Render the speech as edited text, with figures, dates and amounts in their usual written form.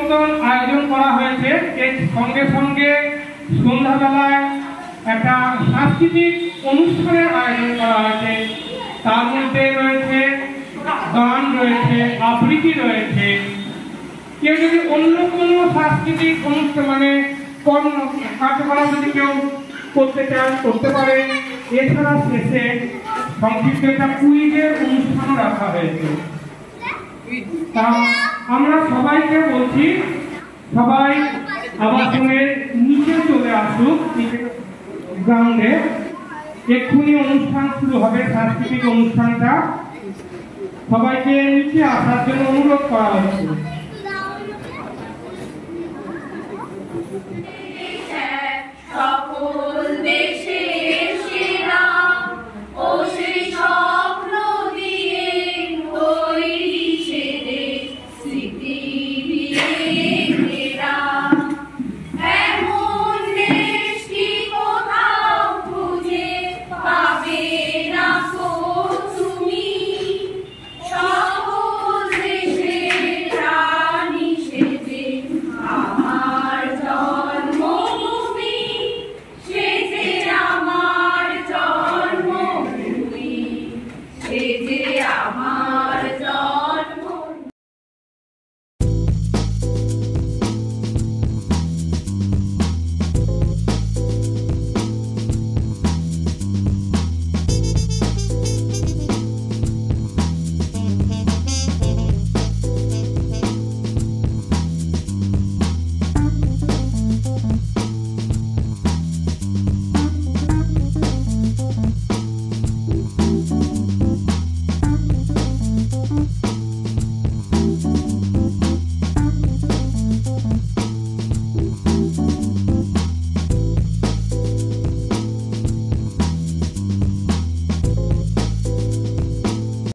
মতন আয়োজন করা হয়েছে। এর সঙ্গে সঙ্গে সন্ধ্যাবেলায় একটা সাংস্কৃতিক অনুষ্ঠানের আয়োজন করা হয়েছে। তার মধ্যে রয়েছে গান, রয়েছে আবৃত্তি, রয়েছে। কেউ যদি অন্য কোনো সাংস্কৃতিক অনুষ্ঠান মানে কার্যকলাপ যদি কেউ করতে চান করতে পারে। এছাড়া শেষে সংক্ষিপ্ত একটা কুইজের অনুষ্ঠানও রাখা হয়েছে। তা আমরা সবাইকে বলছি, সবাই আবাসনের নিচে চলে আসুক, গ্রাউন্ডে। এক্ষুনি অনুষ্ঠান শুরু হবে, সাংস্কৃতিক অনুষ্ঠানটা। সবাইকে নিচে আসার জন্য অনুরোধ করা হচ্ছে।